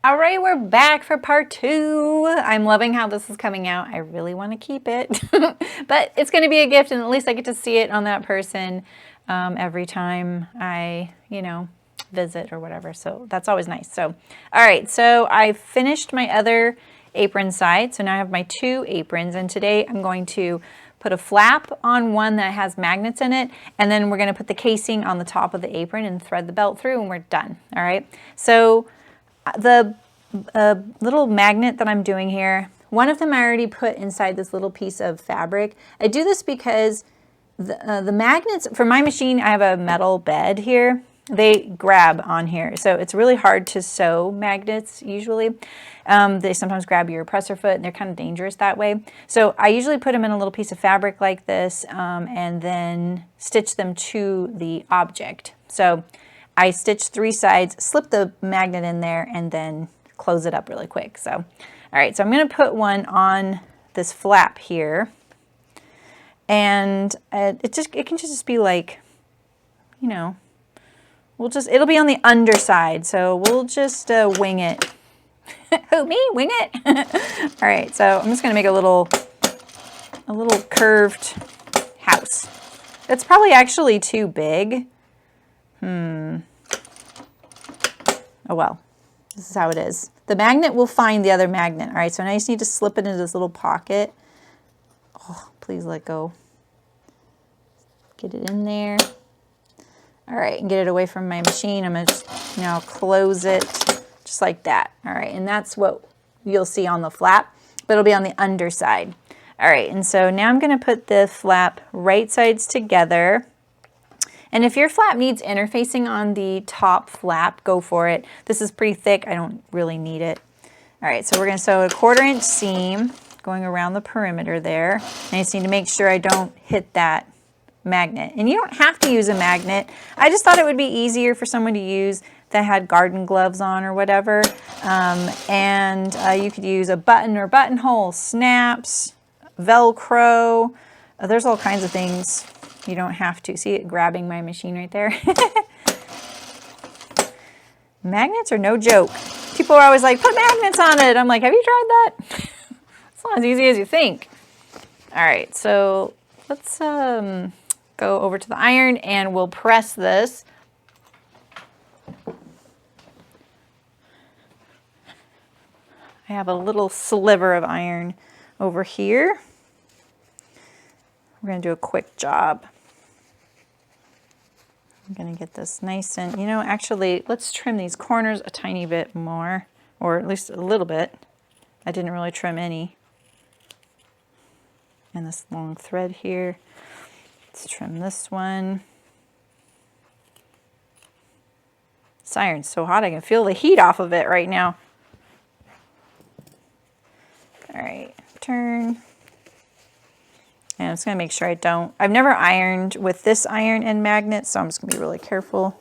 All right, we're back for part 2. I'm loving how this is coming out. I really want to keep it, but it's going to be a gift, and at least I get to see it on that person every time I, visit or whatever. So that's always nice. So, all right, so I finished my other apron side. So now I have my 2 aprons, and today I'm going to put a flap on one that has magnets in it, and then we're going to put the casing on the top of the apron and thread the belt through, and we're done. All right, so the little magnet that I'm doing here, one of them I already put inside this little piece of fabric. I do this because the magnets, for my machine, I have a metal bed here. They grab on here, so it's really hard to sew magnets usually. They sometimes grab your presser foot, and they're kind of dangerous that way. So I usually put them in a little piece of fabric like this, and then stitch them to the object. So I stitched 3 sides, slip the magnet in there, and then close it up really quick. So, all right, so I'm going to put one on this flap here, and it can just be like, it'll be on the underside, so we'll just wing it. Who, me? Wing it? All right, so I'm just going to make a little curved house. It's probably actually too big. Oh well, this is how it is. The magnet will find the other magnet. All right, so now you just need to slip it into this little pocket. Oh, please let go. Get it in there. All right, and get it away from my machine. I'm going to just now close it just like that. All right, and that's what you'll see on the flap, but it'll be on the underside. All right, and so now I'm going to put the flap right sides together. And if your flap needs interfacing on the top flap, go for it. This is pretty thick. I don't really need it. All right, so we're going to sew a 1/4 inch seam going around the perimeter there. And I just need to make sure I don't hit that magnet. And you don't have to use a magnet. I just thought it would be easier for someone to use that had garden gloves on or whatever. You could use a button or buttonhole, snaps, Velcro. There's all kinds of things. You don't have to. See it grabbing my machine right there? Magnets are no joke. People are always like, put magnets on it. I'm like, have you tried that? It's not as easy as you think. All right, so let's go over to the iron and we'll press this. I have a little sliver of iron over here. We're going to do a quick job. I'm going to get this nice and, actually, let's trim these corners a tiny bit more, or at least a little bit. I didn't really trim any. And this long thread here. Let's trim this one. This iron's so hot, I can feel the heat off of it right now. All right, turn. And I'm just going to make sure I've never ironed with this iron and magnet, so I'm just going to be really careful.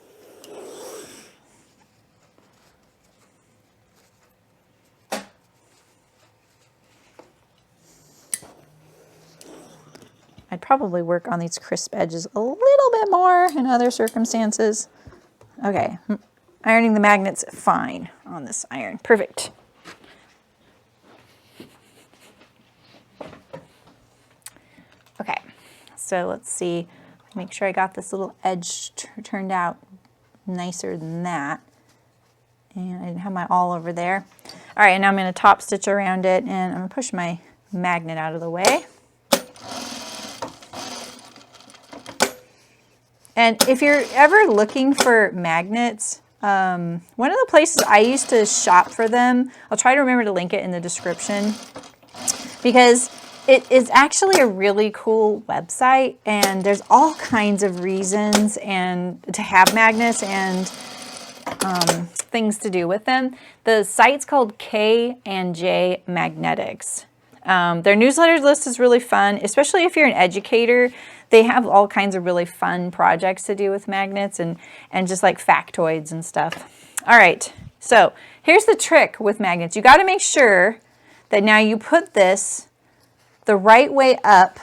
I'd probably work on these crisp edges a little bit more in other circumstances. Okay, ironing the magnets fine on this iron. Perfect. Okay, so let's see, make sure I got this little edge turned out nicer than that. And I didn't have my awl over there. All right, and now I'm going to top stitch around it, and I'm going to push my magnet out of the way. And if you're ever looking for magnets, one of the places I used to shop for them, I'll try to remember to link it in the description, because it is actually a really cool website, and there's all kinds of reasons and to have magnets and things to do with them. The site's called K&J Magnetics. Their newsletter list is really fun, especially if you're an educator. They have all kinds of really fun projects to do with magnets and just like factoids and stuff. All right, so here's the trick with magnets. You got to make sure that now you put this the right way up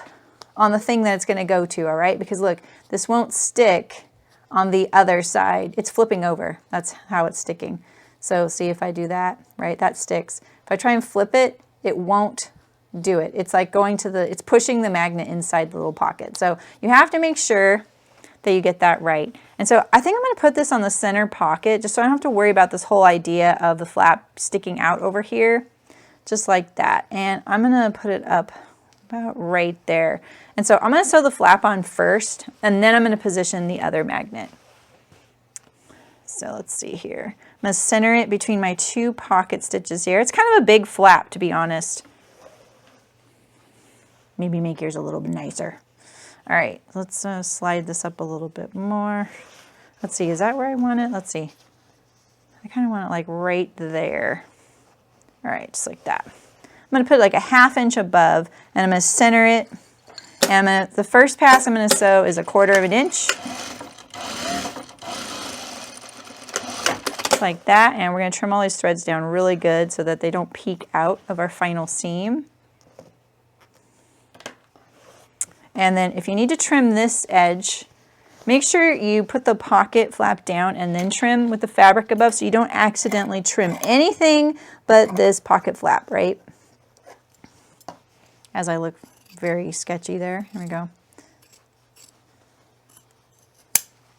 on the thing that it's going to go to, all right? Because look, this won't stick on the other side. It's flipping over. That's how it's sticking. So see if I do that, right? That sticks. If I try and flip it, it won't do it. It's like going to the, it's pushing the magnet inside the little pocket. So you have to make sure that you get that right. And so I think I'm going to put this on the center pocket just so I don't have to worry about this whole idea of the flap sticking out over here, just like that. And I'm going to put it up about right there. And so I'm going to sew the flap on first, and then I'm going to position the other magnet. So let's see here. I'm going to center it between my 2 pocket stitches here. It's kind of a big flap, to be honest. Maybe make yours a little bit nicer. All right, let's slide this up a little bit more. Let's see, is that where I want it? Let's see. I kind of want it like right there. All right, just like that. I'm going to put it like a 1/2 inch above, and I'm going to center it. And the first pass I'm going to sew is 1/4 inch. Like that, and we're going to trim all these threads down really good so that they don't peek out of our final seam. And then if you need to trim this edge, make sure you put the pocket flap down and then trim with the fabric above so you don't accidentally trim anything but this pocket flap, right? As I look very sketchy there. Here we go.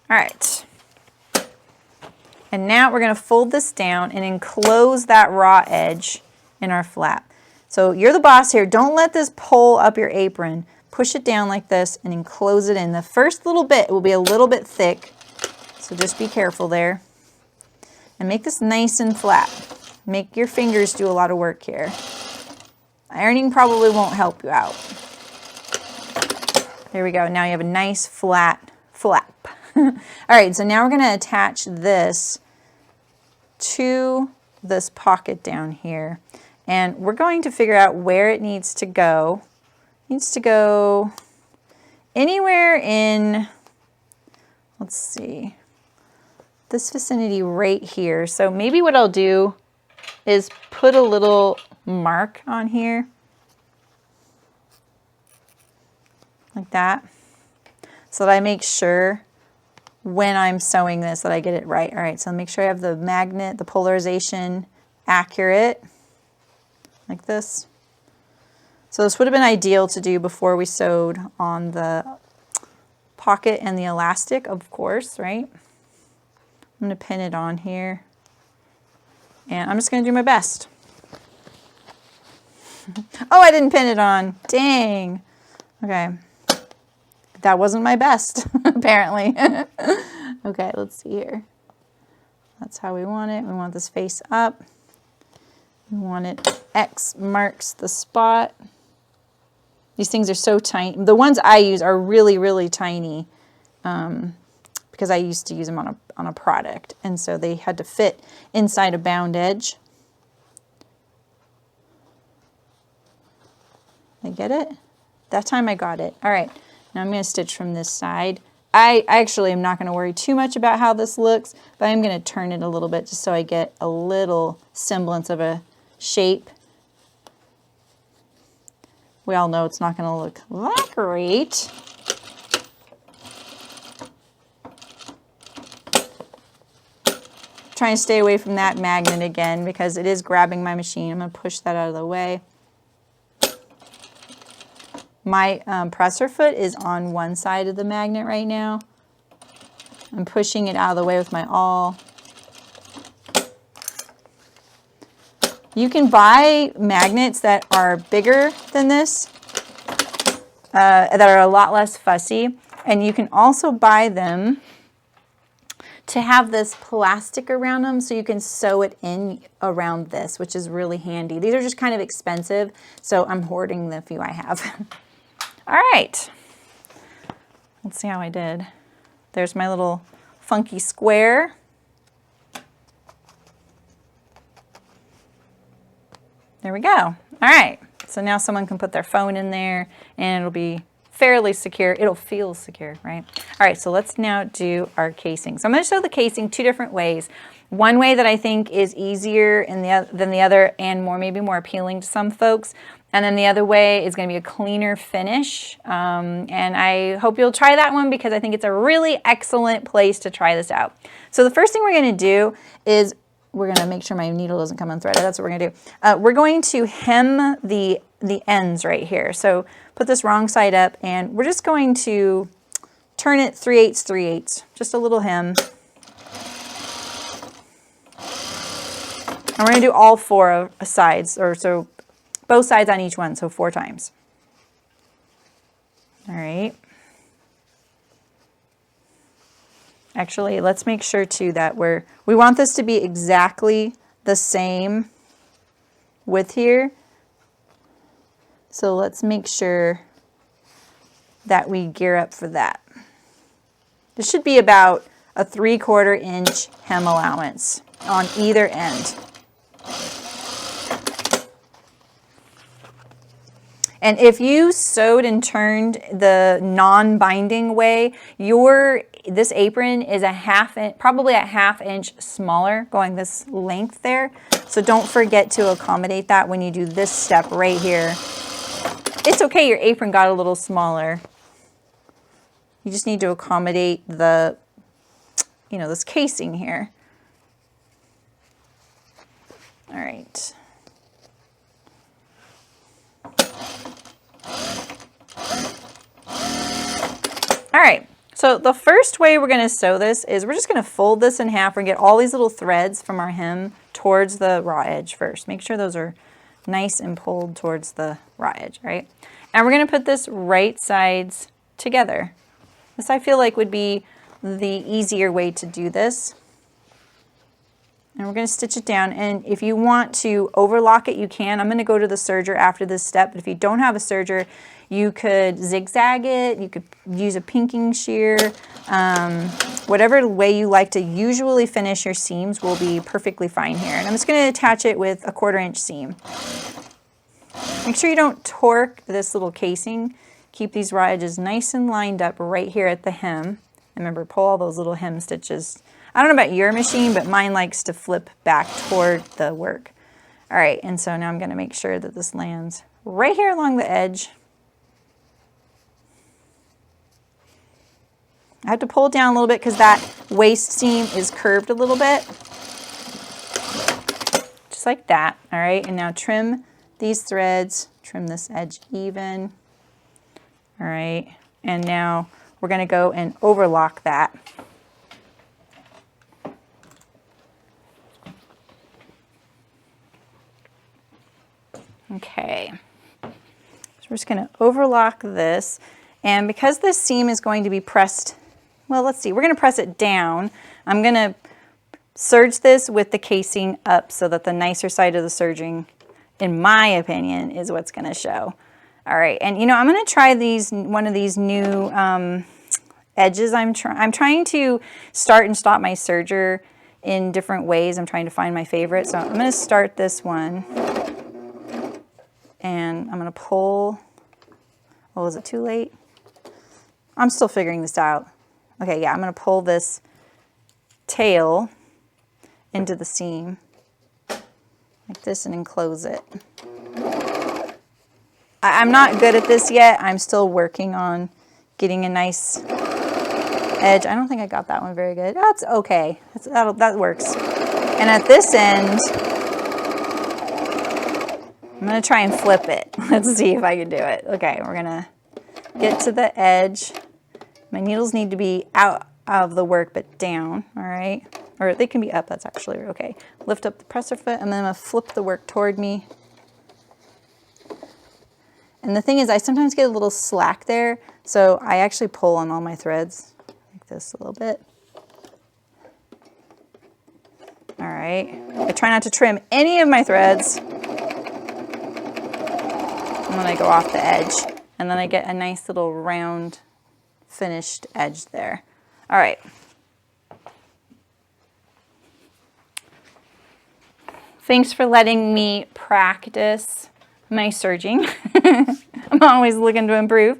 All right. And now we're going to fold this down and enclose that raw edge in our flap. So you're the boss here. Don't let this pull up your apron. Push it down like this and enclose it in. The first little bit will be a little bit thick, so just be careful there. And make this nice and flat. Make your fingers do a lot of work here. Ironing probably won't help you out. There we go. Now you have a nice flat flap. All right, so now we're going to attach this to this pocket down here. And we're going to figure out where it needs to go. It needs to go anywhere in, let's see, this vicinity right here. So maybe what I'll do is put a little mark on here. Like that. So that I make sure when I'm sewing this that I get it right. All right, so make sure I have the magnet, the polarization accurate, like this. So this would have been ideal to do before we sewed on the pocket and the elastic, of course, right? I'm gonna pin it on here, and I'm just gonna do my best. Oh, I didn't pin it on, dang. Okay. That wasn't my best, apparently. Okay, let's see here. That's how we want it. We want this face up. We want it, X marks the spot. These things are so tiny. The ones I use are really, really tiny because I used to use them on a product. And so they had to fit inside a bound edge. I get it? That time I got it. All right. Now I'm going to stitch from this side. I actually am not going to worry too much about how this looks, but I'm going to turn it a little bit just so I get a little semblance of a shape. We all know it's not going to look that great. Trying to stay away from that magnet again because it is grabbing my machine. I'm going to push that out of the way. My presser foot is on one side of the magnet right now. I'm pushing it out of the way with my awl. You can buy magnets that are bigger than this, that are a lot less fussy, and you can also buy them to have this plastic around them so you can sew it in around this, which is really handy. These are just kind of expensive, so I'm hoarding the few I have. All right, let's see how I did. There's my little funky square. There we go. All right, so now someone can put their phone in there and it'll be fairly secure. It'll feel secure, right? All right, so let's now do our casing. So I'm going to show the casing 2 different ways. One way that I think is easier than the other and maybe more appealing to some folks. And then the other way is going to be a cleaner finish. And I hope you'll try that one because I think it's a really excellent place to try this out. So the first thing we're going to do is we're gonna make sure my needle doesn't come unthreaded. That's what we're gonna do. We're going to hem the ends right here. So put this wrong side up, and we're just going to turn it 3/8, 3/8, just a little hem. And we're gonna do all 4 sides, or so both sides on each one, so 4 times. All right. Actually, let's make sure too that we want this to be exactly the same width here. So let's make sure that we gear up for that. This should be about a 3/4 inch hem allowance on either end. And if you sewed and turned the non-binding way, this apron is probably a 1/2 inch smaller, going this length there. So don't forget to accommodate that when you do this step right here. It's okay, your apron got a little smaller. You just need to accommodate the, this casing here. All right. All right, so the first way we're gonna sew this is we're just gonna fold this in half and get all these little threads from our hem towards the raw edge first. Make sure those are nice and pulled towards the raw edge, right? And we're gonna put this right sides together. This I feel like would be the easier way to do this. And we're gonna stitch it down, and if you want to overlock it, you can. I'm gonna go to the serger after this step, but if you don't have a serger, you could zigzag it, you could use a pinking shear, whatever way you like to usually finish your seams will be perfectly fine here. And I'm just gonna attach it with a 1/4 inch seam. Make sure you don't torque this little casing. Keep these raw edges nice and lined up right here at the hem. And remember, pull all those little hem stitches. I don't know about your machine, but mine likes to flip back toward the work. All right, and so now I'm gonna make sure that this lands right here along the edge. I have to pull it down a little bit because that waist seam is curved a little bit. Just like that, all right? And now trim these threads, trim this edge even. All right, and now we're gonna go and overlock that. Okay, so we're just gonna overlock this. And because this seam is going to be pressed, well, let's see, we're gonna press it down. I'm gonna serge this with the casing up so that the nicer side of the serging, in my opinion, is what's gonna show. All right, and I'm gonna try one of these new edges. I'm trying to start and stop my serger in different ways. I'm trying to find my favorite. So I'm gonna start this one. And I'm gonna pull, oh, is it too late? I'm still figuring this out. Okay, yeah, I'm gonna pull this tail into the seam like this and enclose it. I'm not good at this yet. I'm still working on getting a nice edge. I don't think I got that one very good. That's okay, that works. And at this end, I'm gonna try and flip it. Let's see if I can do it. Okay, we're gonna get to the edge. My needles need to be out of the work, but down, all right? Or they can be up, that's actually okay. Lift up the presser foot, and then I'm gonna flip the work toward me. And the thing is, I sometimes get a little slack there, so I actually pull on all my threads, like this a little bit. All right, I try not to trim any of my threads. And then I go off the edge, and then I get a nice little round finished edge there. All right. Thanks for letting me practice my serging. I'm always looking to improve.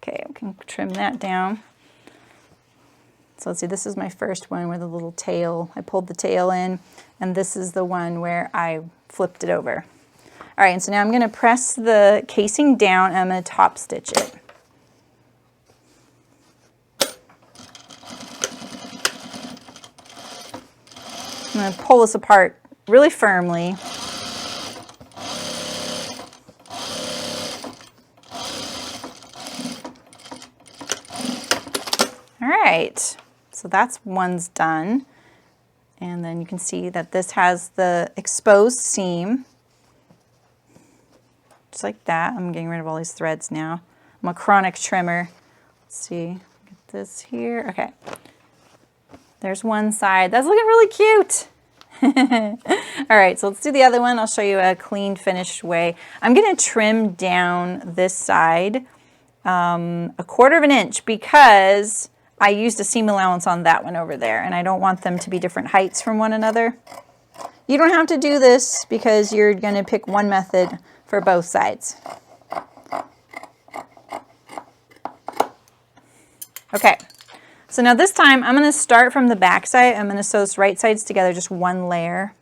Okay, I can trim that down. So let's see, this is my first one where the little tail, I pulled the tail in, and this is the one where I flipped it over. All right, and so now I'm gonna press the casing down and I'm gonna top stitch it. I'm going to pull this apart really firmly. All right, so that's one's done. And then you can see that this has the exposed seam. Just like that. I'm getting rid of all these threads now. I'm a chronic trimmer. Let's see, get this here. Okay, there's one side. That's looking really cute. All right, so let's do the other one. I'll show you a clean, finished way. I'm gonna trim down this side 1/4 of an inch because I used a seam allowance on that one over there, and I don't want them to be different heights from one another. You don't have to do this because you're gonna pick one method for both sides. Okay, so now this time I'm gonna start from the back side. I'm gonna sew this right sides together, just one layer.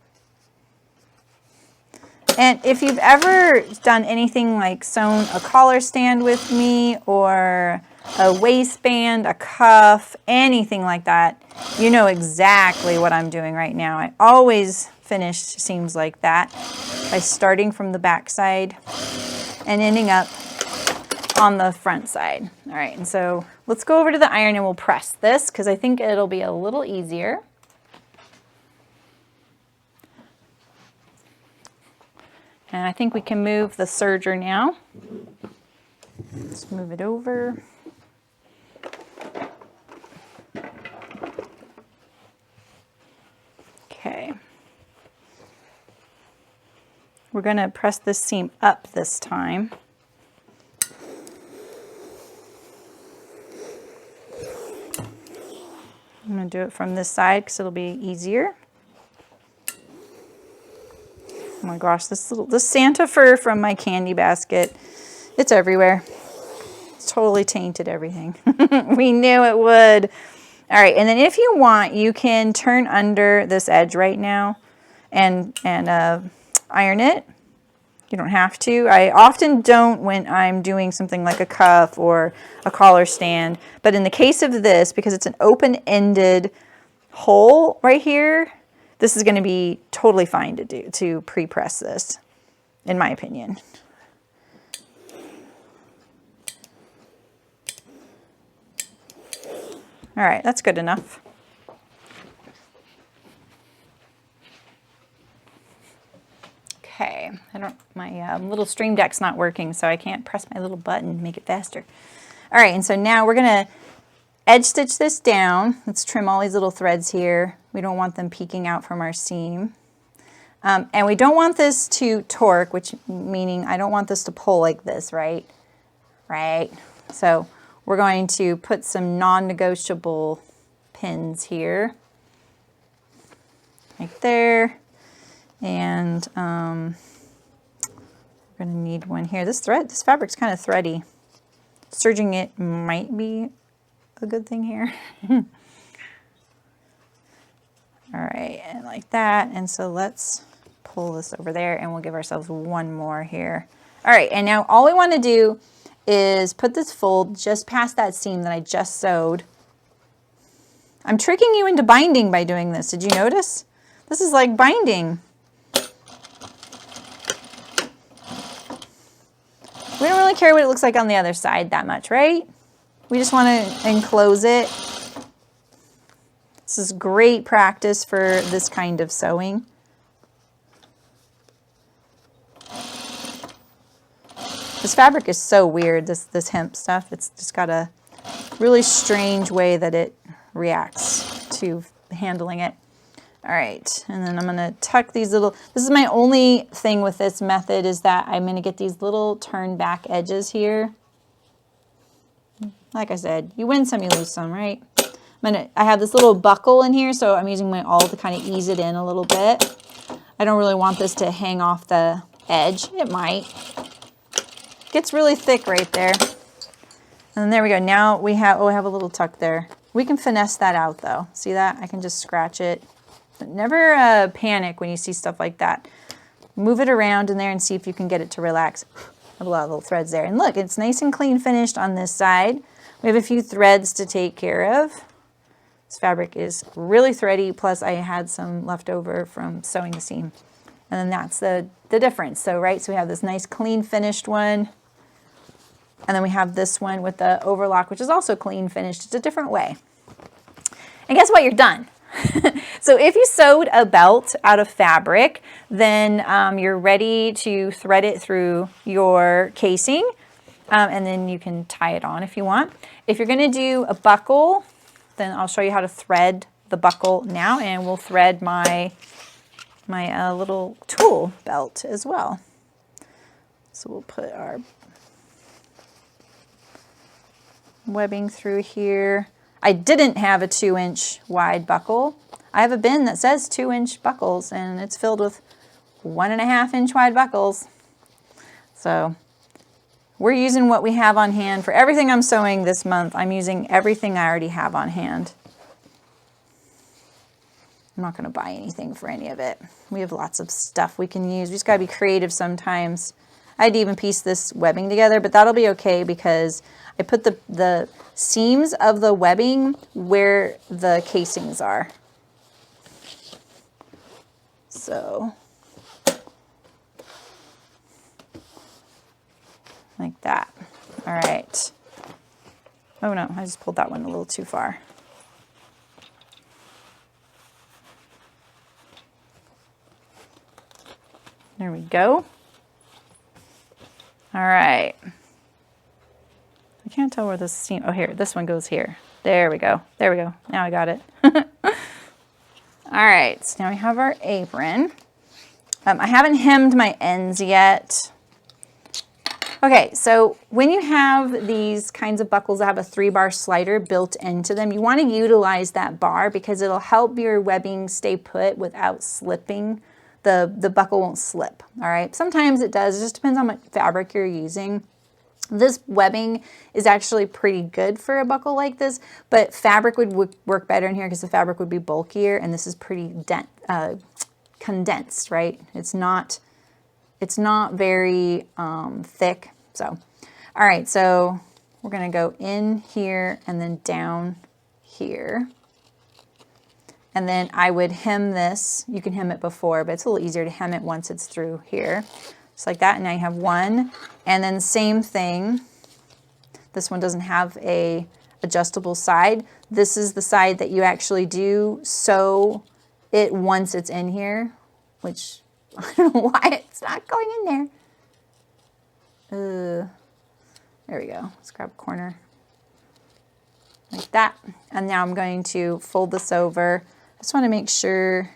And if you've ever done anything like sewn a collar stand with me or a waistband, a cuff, anything like that, you know exactly what I'm doing right now. I always finish seams like that by starting from the back side and ending up on the front side. All right, and so let's go over to the iron and we'll press this because I think it'll be a little easier. And I think we can move the serger now. Let's move it over. Okay. We're going to press this seam up this time. I'm going to do it from this side because it'll be easier. Oh my gosh, this Santa fur from my candy basket, it's everywhere. It's totally tainted everything. We knew it would. All right, and then if you want, you can turn under this edge right now and iron it. You don't have to. I often don't when I'm doing something like a cuff or a collar stand, but in the case of this, because it's an open-ended hole right here, this is going to be totally fine to do, to pre-press this, in my opinion. All right, that's good enough. Okay, my little Stream Deck's not working, so I can't press my little button to make it faster. All right, and so now we're going to edge stitch this down. Let's trim all these little threads here. We don't want them peeking out from our seam. And we don't want this to torque, which meaning I don't want this to pull like this, right? Right. So we're going to put some non-negotiable pins here, like there. And we're going to need one here. This fabric's kind of thready. Serging it might be a good thing here. All right, and like that. And so let's pull this over there and we'll give ourselves one more here. All right, and now all we want to do is put this fold just past that seam that I just sewed. I'm tricking you into binding by doing this. Did you notice? This is like binding. We don't really care what it looks like on the other side that much, right? We just want to enclose it. This is great practice for this kind of sewing. This fabric is so weird, this hemp stuff. It's just got a really strange way that it reacts to handling it. All right, and then I'm gonna tuck these little, this is my only thing with this method is that I'm gonna get these little turn back edges here. Like I said, you win some, you lose some, right? I have this little buckle in here, so I'm using my awl to kind of ease it in a little bit. I don't really want this to hang off the edge. It might. Gets really thick right there. And there we go. Now we have, oh, I have a little tuck there. We can finesse that out though. See that? I can just scratch it. But never panic when you see stuff like that. Move it around in there and see if you can get it to relax. I have a lot of little threads there. And look, it's nice and clean finished on this side. We have a few threads to take care of. This fabric is really thready, plus I had some left over from sewing the seam. And then that's the difference. So, right, so we have this nice clean finished one. And then we have this one with the overlock, which is also clean finished. It's a different way. And guess what? You're done. So if you sewed a belt out of fabric, then you're ready to thread it through your casing. And then you can tie it on if you want. If you're going to do a buckle, then I'll show you how to thread the buckle now. And we'll thread my little tool belt as well. So we'll put our webbing through here. I didn't have a 2-inch wide buckle. I have a bin that says 2-inch buckles, and it's filled with 1.5-inch wide buckles. So we're using what we have on hand. For everything I'm sewing this month, I'm using everything I already have on hand. I'm not going to buy anything for any of it. We have lots of stuff we can use. We just got to be creative sometimes. I had to even piece this webbing together, but that'll be okay because I put the seams of the webbing where the casings are. So, like that. All right. Oh no, I just pulled that one a little too far. There we go. All right. I can't tell where this seam, oh here, this one goes here. There we go. There we go. Now I got it. All right, so now we have our apron. I haven't hemmed my ends yet. Okay, so when you have these kinds of buckles that have a 3-bar slider built into them, you want to utilize that bar because it'll help your webbing stay put without slipping. The buckle won't slip, all right? Sometimes it does, it just depends on what fabric you're using. This webbing is actually pretty good for a buckle like this, but fabric would work better in here because the fabric would be bulkier, and this is pretty condensed, right? It's not very thick. So, all right, so we're gonna go in here and then down here. And then I would hem this. You can hem it before, but it's a little easier to hem it once it's through here. Just like that, and now you have one. And then same thing. This one doesn't have a adjustable side. This is the side that you actually do sew it once it's in here, which I don't know why it's not going in there. There we go. Let's grab a corner like that. And now I'm going to fold this over. I just want to make sure.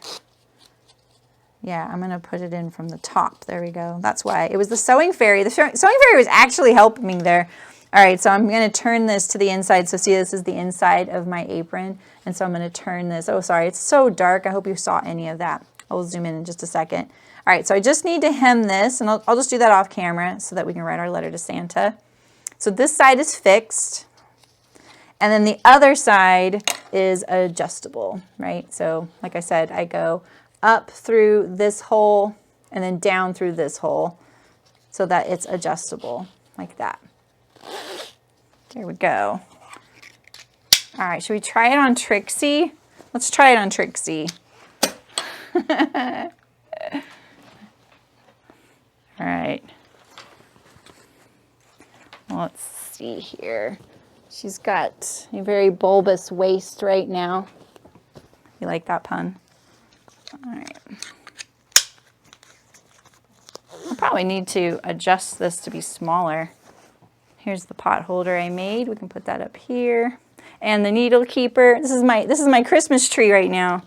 Yeah, I'm going to put it in from the top. There we go. That's why. It was the sewing fairy. The sewing fairy was actually helping me there. All right, so I'm going to turn this to the inside. So see, this is the inside of my apron. And so I'm going to turn this. Oh, sorry, it's so dark. I hope you saw any of that. I'll zoom in just a second. All right, so I just need to hem this, and I'll just do that off camera so that we can write our letter to Santa. So this side is fixed. And then the other side is adjustable, right? So like I said, I go up through this hole and then down through this hole so that it's adjustable like that. There we go. All right, should we try it on Trixie? Let's try it on Trixie. All right. Let's see here. She's got a very bulbous waist right now. You like that pun? All right. I'll probably need to adjust this to be smaller. Here's the pot holder I made. We can put that up here. And the needle keeper. This is my Christmas tree right now.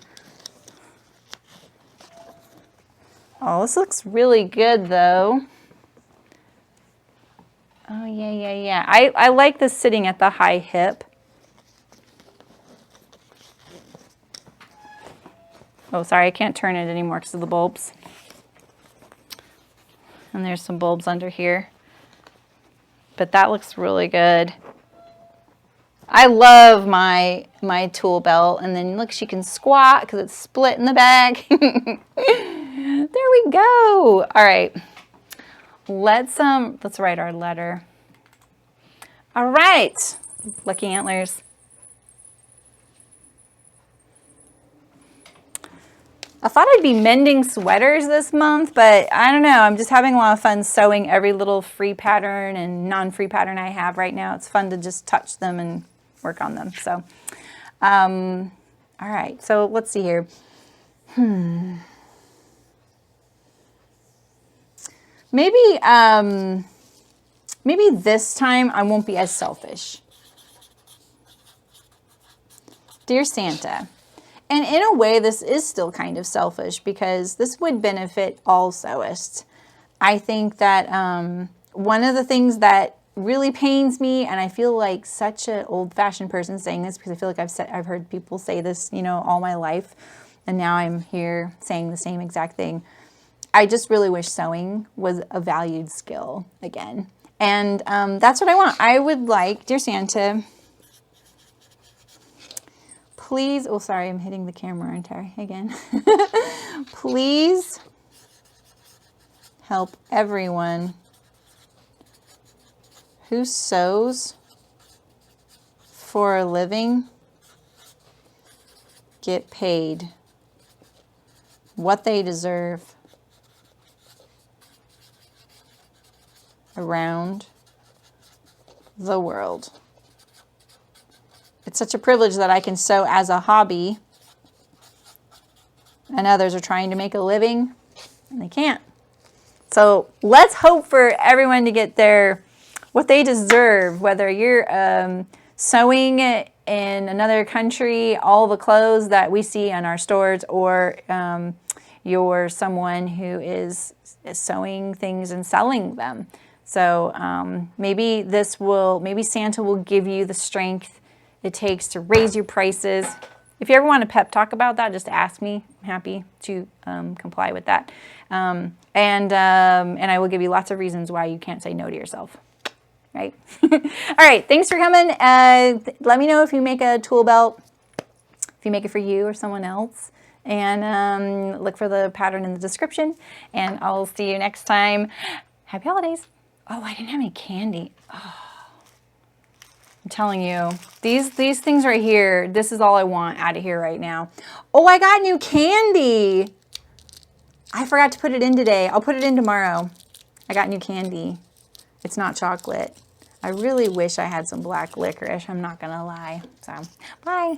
Oh, this looks really good though. Oh, yeah. I like this sitting at the high hip. Oh, sorry, I can't turn it anymore because of the bulbs. And there's some bulbs under here. But that looks really good. I love my tool belt. And then look, she can squat because it's split in the back. There we go. All right. Let's write our letter. All right, lucky antlers. I thought I'd be mending sweaters this month, but I don't know. I'm just having a lot of fun sewing every little free pattern and non-free pattern I have right now. It's fun to just touch them and work on them. So, all right. So let's see here. Maybe, maybe this time I won't be as selfish. Dear Santa. And in a way, this is still kind of selfish because this would benefit all sewists. I think that one of the things that really pains me, and I feel like such an old-fashioned person saying this because I feel like I've heard people say this, you know, all my life, and now I'm here saying the same exact thing. I just really wish sewing was a valued skill again. And that's what I want. I would like, dear Santa, please, oh, sorry, I'm hitting the camera, aren't I, again? Please help everyone who sews for a living get paid what they deserve around the world. It's such a privilege that I can sew as a hobby, and others are trying to make a living and they can't. So let's hope for everyone to get what they deserve, whether you're sewing in another country, all the clothes that we see in our stores, or you're someone who is sewing things and selling them. So maybe Santa will give you the strength it takes to raise your prices. If you ever want a pep talk about that, just ask me. I'm happy to comply with that. And I will give you lots of reasons why you can't say no to yourself. Right? All right. Thanks for coming. Let me know if you make a tool belt, if you make it for you or someone else. And look for the pattern in the description. And I'll see you next time. Happy holidays. Oh, I didn't have any candy. Oh. I'm telling you, these things right here, this is all I want out of here right now. Oh, I got new candy. I forgot to put it in today. I'll put it in tomorrow. I got new candy. It's not chocolate. I really wish I had some black licorice. I'm not going to lie. So, bye.